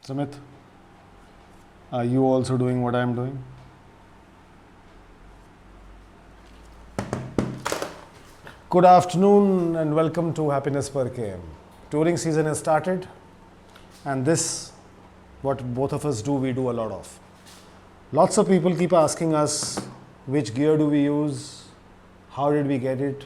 Sumit, are you also doing what I am doing? Good afternoon and welcome to Happiness Per KM. Touring season has started and this, what both of us do, we do a lot of. Lots of people keep asking us which gear do we use, how did we get it,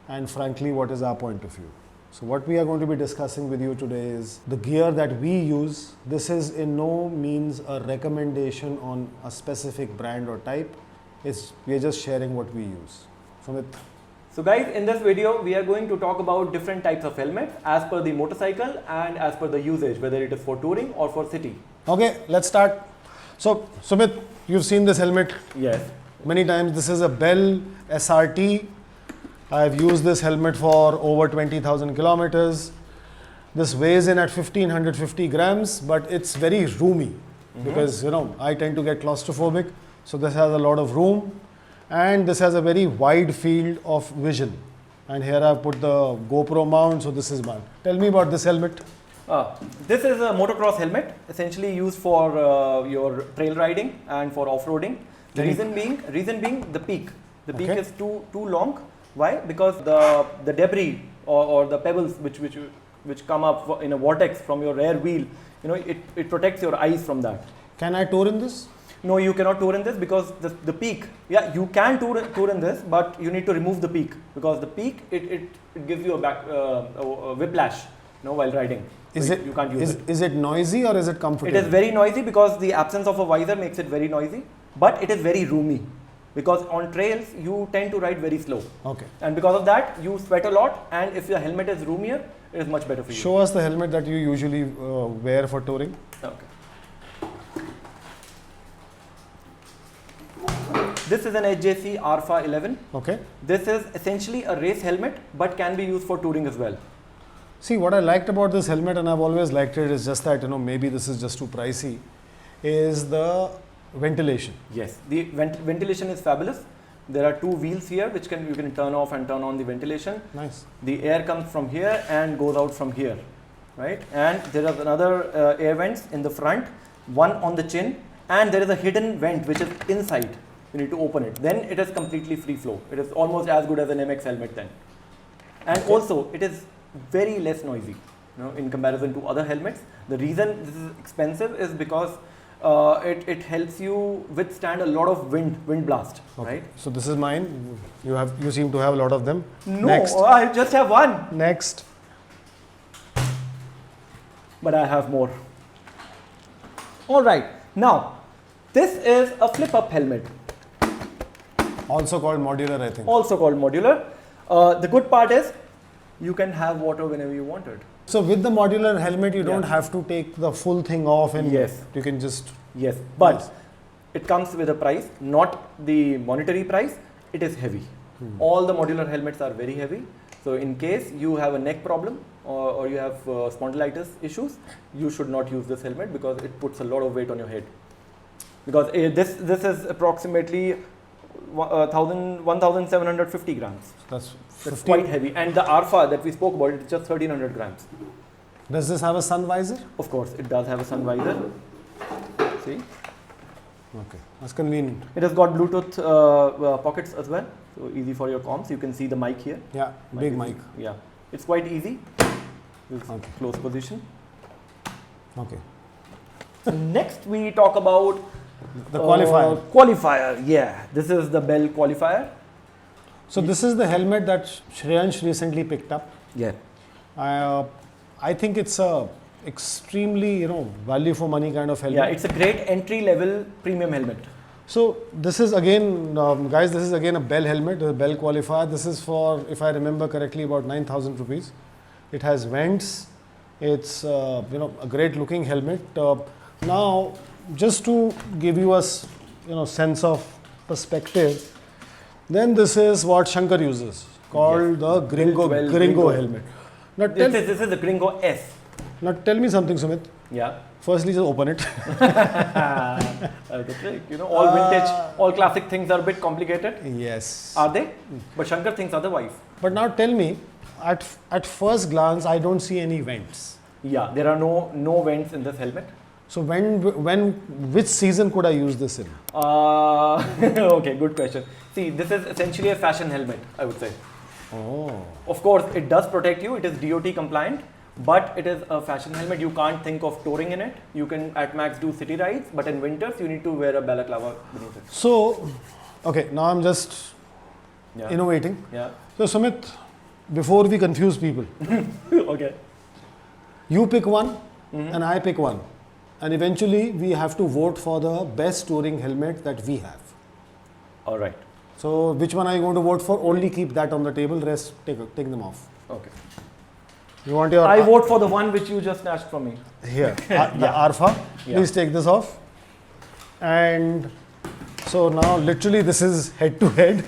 and frankly, what is our point of view. So what we are going to be discussing with you today is the gear that we use. This is in no means a recommendation on a specific brand or type. We are just sharing what we use. Sumit. So guys, in this video, we are going to talk about different types of helmets as per the motorcycle and as per the usage, whether it is for touring or for city. Okay, let's start. So Sumit, you've seen this helmet Yes. many times. This is a Bell SRT. I've used this helmet for over 20,000 kilometers. This weighs in at 1550 grams, but it's very roomy because I tend to get claustrophobic. So this has a lot of room and this has a very wide field of vision. And here I've put the GoPro mount, so this is mine. Tell me about this helmet. This is a motocross helmet, essentially used for your trail riding and for off-roading. The reason being the peak. The peak is too long. Why? Because the debris or the pebbles which come up in a vortex from your rear wheel, it protects your eyes from that. Can I tour in this? No, you cannot tour in this because the peak. Yeah, you can tour in this, but you need to remove the peak because the peak it gives you a whiplash, while riding. You can't use it. Is it noisy or is it comfortable? It is very noisy because the absence of a visor makes it very noisy, but it is very roomy. Because on trails, you tend to ride very slow. Okay. And because of that, you sweat a lot. And if your helmet is roomier, it is much better for you. Show us the helmet that you usually wear for touring. Okay. This is an HJC Arfa 11. Okay. This is essentially a race helmet, but can be used for touring as well. See, what I liked about this helmet, and I've always liked it, is just that, maybe this is just too pricey, is the ventilation. Yes, the ventilation is fabulous. There are two wheels here which you can turn off and turn on the ventilation. Nice. The air comes from here and goes out from here, right? And there are another air vents in the front, one on the chin, and there is a hidden vent which is inside. You need to open it. Then it is completely free flow. It is almost as good as an MX helmet then. And also it is very less noisy, in comparison to other helmets. The reason this is expensive is because it helps you withstand a lot of wind blast, right? So this is mine. You seem to have a lot of them. No, Next. I just have one. Next. But I have more. All right. Now, this is a flip-up helmet. Also called modular, I think. Also called modular. The good part is you can have water whenever you want it. So with the modular helmet, you don't have to take the full thing off and you can just... Yes, but it comes with a price, not the monetary price. It is heavy. All the modular helmets are very heavy. So in case you have a neck problem or you have spondylitis issues, you should not use this helmet because it puts a lot of weight on your head. Because this is approximately 1,750 grams. That's quite heavy. And the Arfa that we spoke about, it's just 1,300 grams. Does this have a sun visor? Of course, it does have a sun visor. See? Okay, that's convenient. It has got Bluetooth pockets as well. So easy for your comms. You can see the mic here. Yeah, big mic. Yeah, it's quite easy. Okay. Close position. Okay. So next we talk about the qualifier. Qualifier, yeah. This is the Bell qualifier. So this is the helmet that Shreyansh recently picked up. Yeah. I think it's a extremely, value for money kind of helmet. Yeah, it's a great entry level premium helmet. So this is again, guys, this is again a Bell helmet, a Bell qualifier. This is for, if I remember correctly, about 9,000 rupees. It has vents. It's, a great looking helmet. Now, just to give you a, sense of perspective, then this is what Shankar uses, called the Gringo helmet. Now this is the Gringo S. Now tell me something, Sumit. Yeah. Firstly, just open it. The trick, all vintage, all classic things are a bit complicated. Yes. Are they? But Shankar thinks otherwise. But now tell me, at first glance, I don't see any vents. Yeah, there are no vents in this helmet. So which season could I use this in? Okay, good question. See, this is essentially a fashion helmet, I would say. Oh. Of course, it does protect you. It is DOT compliant, but it is a fashion helmet. You can't think of touring in it. You can at max do city rides, but in winters you need to wear a balaclava beneath it. So, okay, now I'm just Yeah. innovating. Yeah. So Sumit, before we confuse people, Okay. you pick one and I pick one. And eventually we have to vote for the best touring helmet that we have. All right. So which one are you going to vote for? Only keep that on the table, rest take them off. Okay. You want your I vote for the one which you just snatched from me. here, the Arfa. Yeah. Please take this off. And so now literally this is head to head.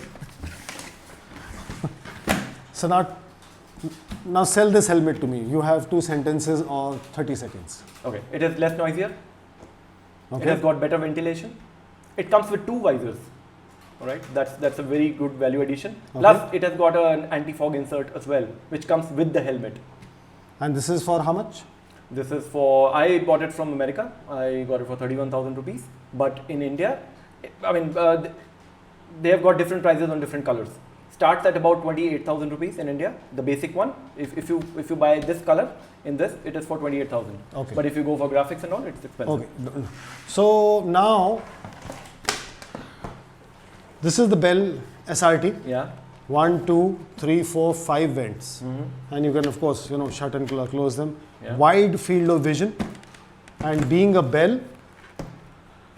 So now sell this helmet to me. You have 2 sentences or 30 seconds. Okay. It is less noisier. It Okay. has got better ventilation. It comes with 2 visors. All right. That's a very good value addition. Okay. Plus, it has got an anti-fog insert as well, which comes with the helmet. And this is for how much? This is for, I bought it from America. I got it for 31,000 rupees. But in India, I mean, they have got different prices on different colors. Starts at about 28,000 rupees in India, the basic one. If you buy this color in this, it is for 28,000. Okay. But if you go for graphics and all, it's expensive. Okay. So now this is the Bell SRT. Yeah. 1, 2, 3, 4, 5 vents. And you can of course, shut and close them. Yeah. Wide field of vision. And being a Bell,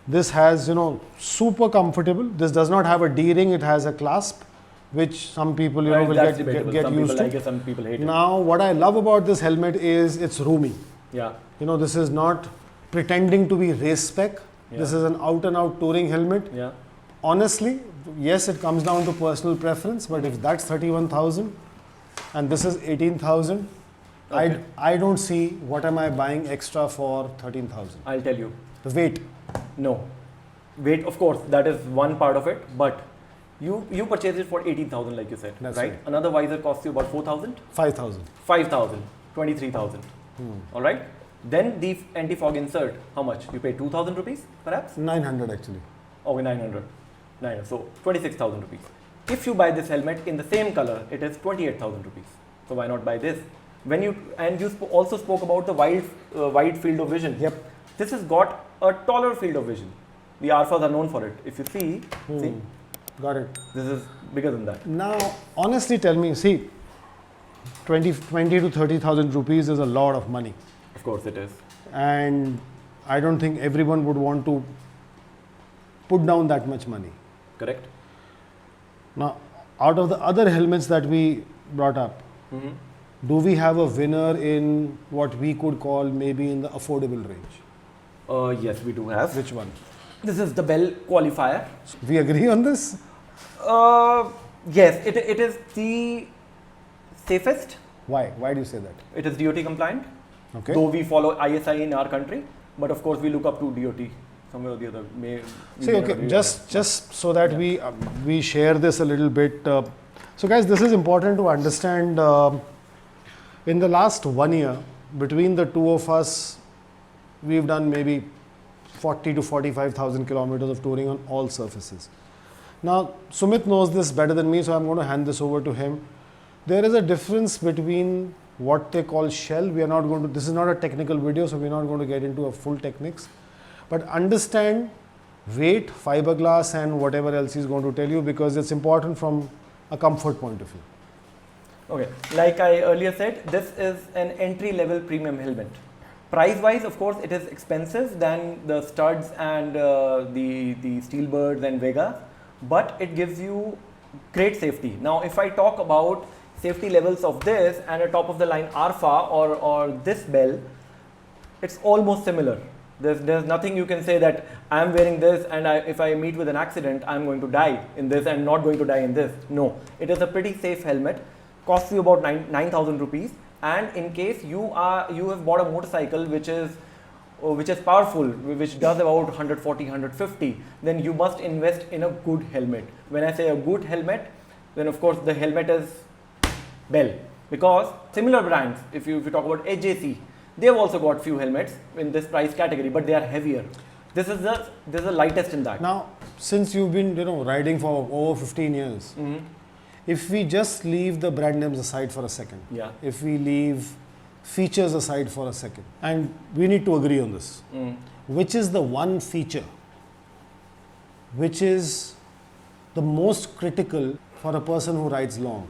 this has, super comfortable. This does not have a D-ring, it has a clasp, which some people, Right, will that's get debatable. get Some used people to. like it, some people hate it. Now, what I love about this helmet is it's roomy. Yeah. This is not pretending to be race spec. Yeah. This is an out and out touring helmet. Yeah. Honestly, yes, it comes down to personal preference, but if that's 31,000 and this is 18,000, Okay. I don't see what am I buying extra for 13,000. I'll tell you. The weight. No. Weight, of course, that is one part of it, but you purchase it for 18,000 like you said, That's right? right. Another visor costs you about 4,000, 5,000. 5,000, 23,000. All right? Then the anti-fog insert, how much? You pay 2,000 rupees perhaps? 900 actually. Okay, 900. 900. So 26,000 rupees. If you buy this helmet in the same color, it is 28,000 rupees. So why not buy this? When you also spoke about the wide field of vision. Yep. This has got a taller field of vision. The Arfas are known for it. If you see, Got it. this is bigger than that. Now, honestly tell me, see, 20 to 30,000 rupees is a lot of money. Of course it is. And I don't think everyone would want to put down that much money. Correct? Now, out of the other helmets that we brought up, do we have a winner in what we could call maybe in the affordable range? Yes, we do have. Which one? This is the Bell Qualifier. We agree on this? Yes, it is the safest. Why? Why do you say that? It is DOT compliant. Okay. Though we follow ISI in our country, but of course we look up to DOT somewhere or the other. See, okay, just so that we share this a little bit. So, guys, this is important to understand. In the last 1 year, between the two of us, we've done maybe 40 to 45,000 kilometers of touring on all surfaces. Now, Sumit knows this better than me, so I'm going to hand this over to him. There is a difference between what they call shell. We are not going to. This is not a technical video, so we're not going to get into a full techniques. But understand weight, fiberglass, and whatever else he's going to tell you, because it's important from a comfort point of view. Okay, like I earlier said, this is an entry-level premium helmet. Price-wise, of course, it is expensive than the studs and the Steelbirds and Vega, but it gives you great safety. Now, if I talk about safety levels of this and a top-of-the-line Arfa or this Bell, it's almost similar. There's nothing you can say that I'm wearing this and if I meet with an accident, I'm going to die in this and not going to die in this. No, it is a pretty safe helmet. Costs you about 9,000 rupees. And in case you have bought a motorcycle which is powerful, which does about 140, 150, then you must invest in a good helmet. When I say a good helmet, then of course the helmet is Bell. Because similar brands, if you talk about AJC, They've also got few helmets in this price category, but they are heavier. This is the lightest in that. Now, since you've been riding for over 15 years, Mhm. if we just leave the brand names aside for a second, Yeah. if we leave features aside for a second, and we need to agree on this, Mm. which is the one feature which is the most critical for a person who rides long?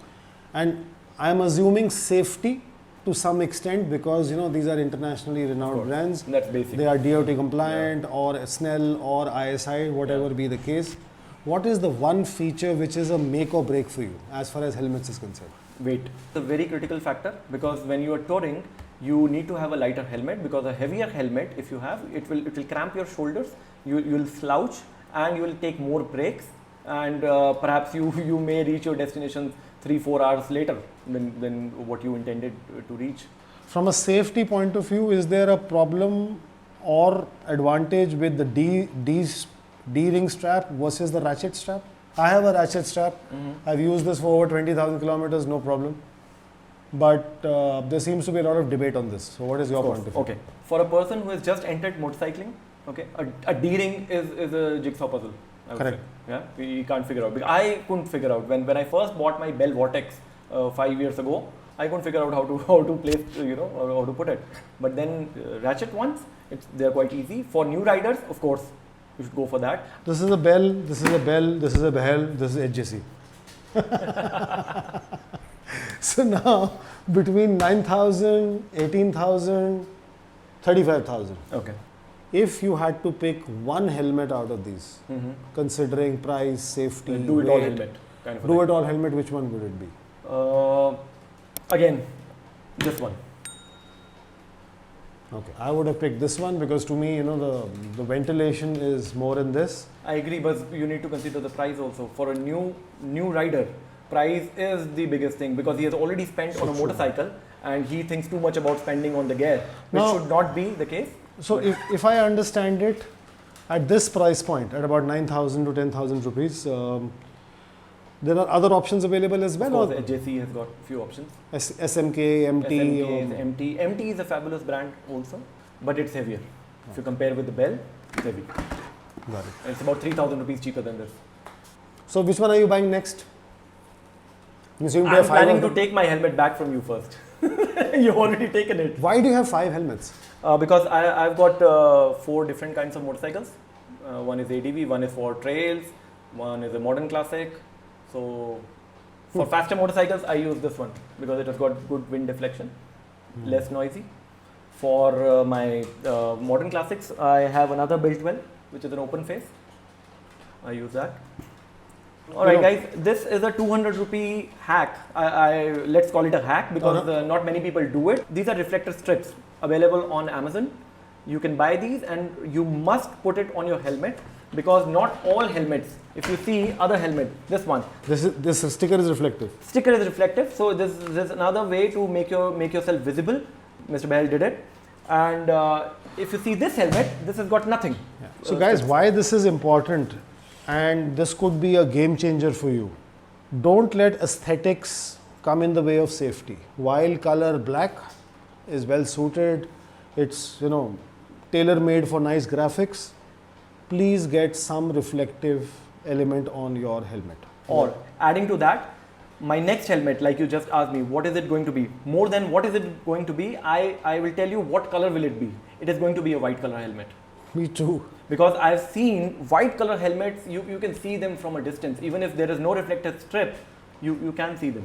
And I'm assuming safety to some extent, because these are internationally Of renowned course. brands. That's basic. They are DOT compliant or SNEL or ISI, whatever Yeah. be the case. What is the one feature which is a make or break for you as far as helmets is concerned? Weight. It's a very critical factor, because when you are touring, you need to have a lighter helmet, because a heavier helmet, if you have, it will cramp your shoulders. You will slouch and you will take more breaks, and perhaps you may reach your destination 3-4 hours later than what you intended to reach. From a safety point of view, is there a problem or advantage with the D-ring strap versus the ratchet strap? I have a ratchet strap. I've used this for over 20,000 kilometers, no problem. But there seems to be a lot of debate on this. So what is your point of view? Okay. For a person who has just entered motorcycling, okay, a D-ring is a jigsaw puzzle. I would Correct. say. Yeah, we can't figure out. Because I couldn't figure out when I first bought my Bell Vortex 5 years ago. I couldn't figure out how to place, or how to put it. But then ratchet ones, they're quite easy. For new riders, of course, you should go for that. This is a Bell, this is a Bell, this is a Behel, this is HJC. So now, between 9,000, 18,000, 35,000. Okay. If you had to pick one helmet out of these, considering price, safety, Do it all weight, helmet. Kind of a do thing. it all helmet, which one would it be? Again, this one. Okay, I would have picked this one because to me, the ventilation is more in this. I agree, but you need to consider the price also. For a new rider, price is the biggest thing, because he has already spent So on a true. motorcycle and he thinks too much about spending on the gear, which Now- should not be the case. So if I understand it, at this price point, at about 9,000 to 10,000 rupees, there are other options available as well? Of course, or JC has got few options. SMK, MT? SMK, MT. MT is a fabulous brand also, but it's heavier. If you compare with the Bell, it's heavy. Got it. It's about 3,000 rupees cheaper than this. So which one are you buying next? You seem to I'm have five planning of to them. take my helmet back from you first. You've already taken it. Why do you have 5 helmets? Because I've got 4 different kinds of motorcycles. One is ADV, one is for trails, one is a modern classic. So for faster motorcycles, I use this one because it has got good wind deflection, less noisy. For my modern classics, I have another Built-Well, which is an open face. I use that. Alright guys, this is a 200 rupee hack. Let's call it a hack because not many people do it. These are reflector strips available on Amazon. You can buy these and you must put it on your helmet, because not all helmets, if you see other helmet, this one, This sticker is reflective. sticker is reflective. So this is another way to make yourself visible. Mr. Behel did it. And if you see this helmet, this has got nothing. So guys, why this is important, and this could be a game changer for you. Don't let aesthetics come in the way of safety. While color black is well suited, it's tailor made for nice graphics, please get some reflective element on your helmet. Or adding to that, my next helmet, like you just asked me, what is it going to be? More than what is it going to be, I will tell you what color will it be. It is going to be a white color helmet. Me too. Because I've seen white color helmets, you can see them from a distance. Even if there is no reflective strip, you can see them.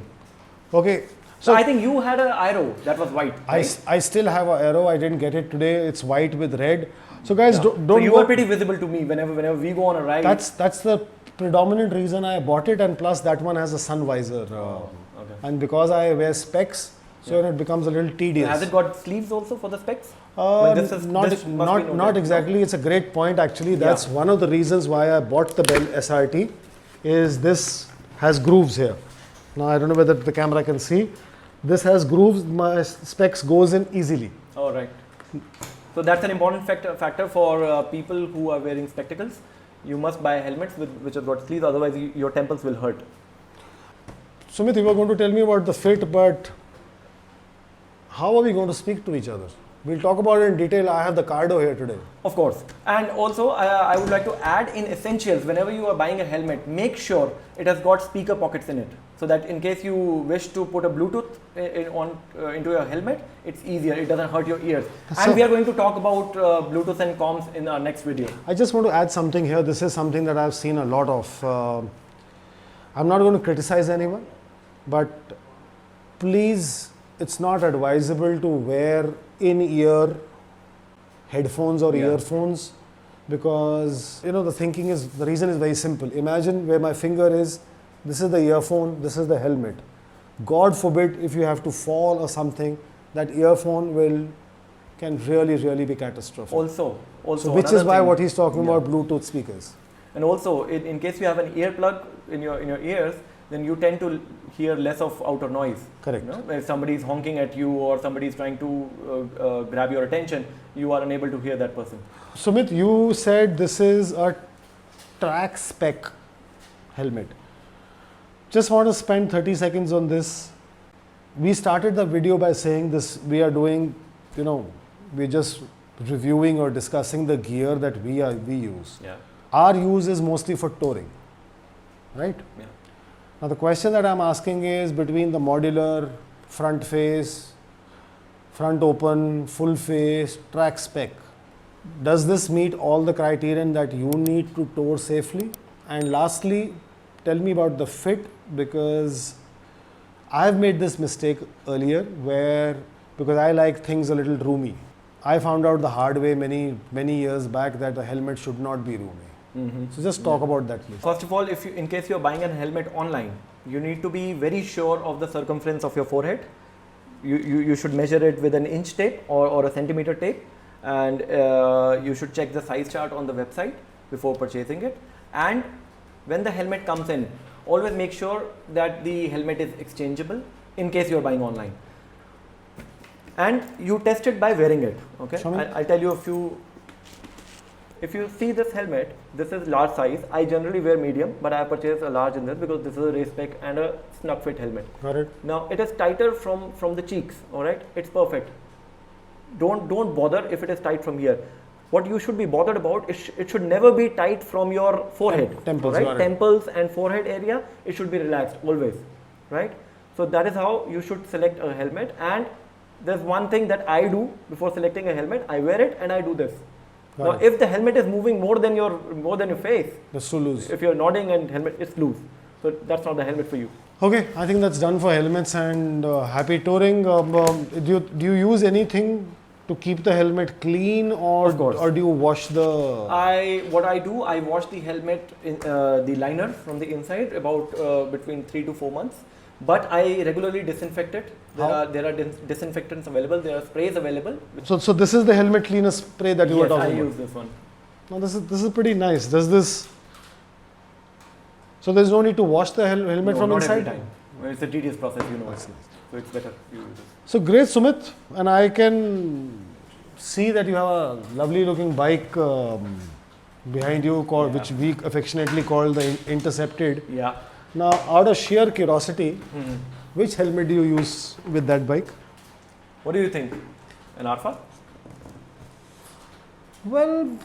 Okay. So I think you had an Aero that was white. I still have an Aero. I didn't get it today. It's white with red. So guys, don't So you go. are pretty visible to me whenever we go on a ride. That's the predominant reason I bought it, and plus that one has a sun visor. Okay. And because I wear specs, so it becomes a little tedious. Has it got sleeves also for the specs? Well, this is- not this must be not noted. exactly. It's a great point actually. That's one of the reasons why I bought the Bell SRT. Is this has grooves here. Now I don't know whether the camera can see. This has grooves. My specs goes in easily. All right. So that's an important factor for people who are wearing spectacles. You must buy helmets which have got sleeves, otherwise your temples will hurt. Sumit, you were going to tell me about the fit, but how are we going to speak to each other? We'll talk about it in detail. I have the Cardo here today. Of course. And also, I would like to add in essentials, whenever you are buying a helmet, make sure it has got speaker pockets in it. So that in case you wish to put a Bluetooth into your helmet, it's easier. It doesn't hurt your ears. And we are going to talk about Bluetooth and comms in our next video. I just want to add something here. This is something that I've seen a lot of. I'm not going to criticize anyone, but please, it's not advisable to wear in-ear headphones or earphones, because the reason is very simple. Imagine where my finger is, this is the earphone, this is the helmet. God forbid if you have to fall or something, that earphone can really be catastrophic. Also so which is why what he's talking about Bluetooth speakers. And also, in case you have an earplug in your ears, then you tend to hear less of outer noise. Correct. If somebody is honking at you or somebody is trying to grab your attention, you are unable to hear that person. Sumit, you said this is a track spec helmet. Just want to spend 30 seconds on this. We started the video by saying this, we are doing, we're just reviewing or discussing the gear that we use. Yeah. Our use is mostly for touring, right? Yeah. Now the question that I'm asking is, between the modular, front face, front open, full face, track spec, does this meet all the criterion that you need to tour safely? And lastly, tell me about the fit, because I've made this mistake earlier because I like things a little roomy. I found out the hard way many years back that the helmet should not be roomy. Mm-hmm. So just talk about that, please. First of all, in case you're buying a helmet online, you need to be very sure of the circumference of your forehead. You should measure it with an inch tape or a centimeter tape, and you should check the size chart on the website before purchasing it. And when the helmet comes in, always make sure that the helmet is exchangeable in case you're buying online. And you test it by wearing it. Okay, I'll tell you a few. If you see this helmet, this is large size. I generally wear medium, but I have purchased a large in this because this is a race spec and a snug fit helmet. Got it. Now it is tighter from the cheeks. All right, it's perfect. Don't bother if it is tight from here. What you should be bothered about is it should never be tight from your forehead. Temples, right? Temples and forehead area, it should be relaxed always, right? So that is how you should select a helmet. And there's one thing that I do before selecting a helmet. I wear it and I do this. Now, if the helmet is moving more than your face, that's too loose. If you're nodding and helmet, it's loose. So that's not the helmet for you. Okay, I think that's done for helmets, and happy touring. Do you use anything to keep the helmet clean, or do you wash the? What I do, I wash the helmet, the liner from the inside about between 3 to 4 months. But I regularly disinfect it. There are disinfectants available. There are sprays available. So this is the helmet cleaner spray that you were talking about. Yes, I use this one. Now this is pretty nice. Does this? So there's no need to wash the helmet from not inside. Every time. It's a tedious process, So it's better you use this. So great, Sumit, and I can see that you have a lovely looking bike behind you, which we affectionately call the Intercepted. Yeah. Now, out of sheer curiosity, which helmet do you use with that bike? What do you think? An Alpha? Well,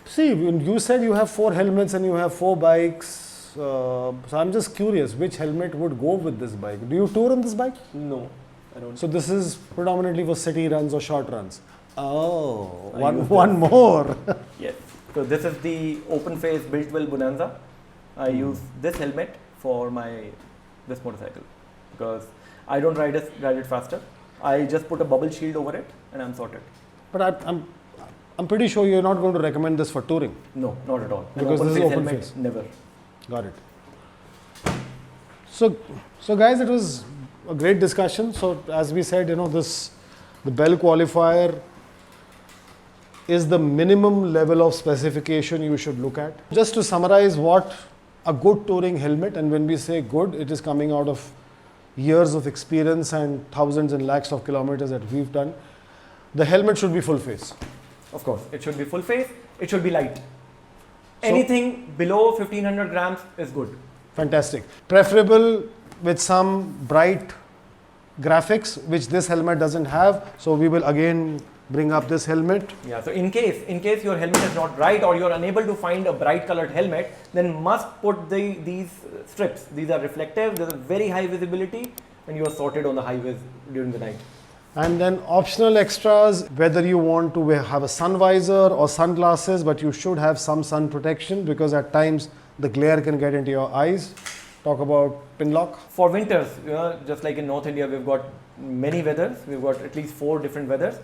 see, you said you have 4 helmets and you have 4 bikes. So I'm just curious, which helmet would go with this bike? Do you tour on this bike? No, I don't. So this is predominantly for city runs or short runs. Oh, one more. Yes. So this is the open face Built-Well Bonanza. I use this helmet for this motorcycle because I don't ride it faster. I just put a bubble shield over it and I'm sorted. But I'm pretty sure you're not going to recommend this for touring. No, not at all. Because this is open face. Never. Got it. So guys, it was a great discussion. So as we said, the Bell qualifier is the minimum level of specification you should look at. Just to summarize what a good touring helmet, and when we say good, it is coming out of years of experience and thousands and lakhs of kilometers that we've done. The helmet should be full face. Of course, it should be full face. It should be light. Anything below 1500 grams is good. Fantastic. Preferable with some bright graphics, which this helmet doesn't have. So we will again bring up this helmet. Yeah, so in case your helmet is not bright or you're unable to find a bright colored helmet, then must put these strips. These are reflective, there's a very high visibility, and you're sorted on the highways during the night. And then optional extras, whether you want to have a sun visor or sunglasses, but you should have some sun protection because at times the glare can get into your eyes. Talk about pin lock. For winters, just like in North India, we've got many weathers. We've got at least 4 different weathers.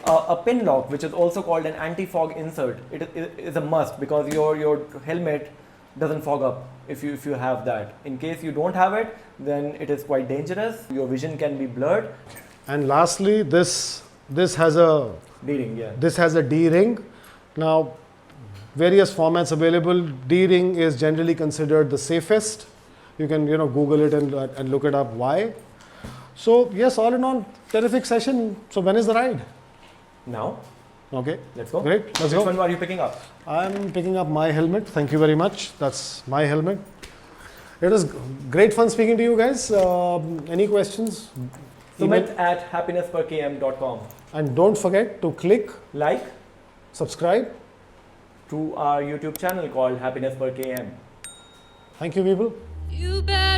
A pin lock, which is also called an anti-fog insert, it is a must because your helmet doesn't fog up if you have that. In case you don't have it, then it is quite dangerous. Your vision can be blurred. And lastly, this has a D-ring, yeah. This has a D-ring. Now, various formats available. D-ring is generally considered the safest. You can Google it and look it up why. So yes, all in all, terrific session. So when is the ride? Now, Okay, let's go. great. Let's Which go. one are you picking up? I'm picking up my helmet. Thank you very much. That's my helmet. It was great fun speaking to you guys. Any questions? Sumit at happinessperkm.com. And don't forget to click, Like subscribe. to our YouTube channel called Happiness Per KM. Thank you, people. You better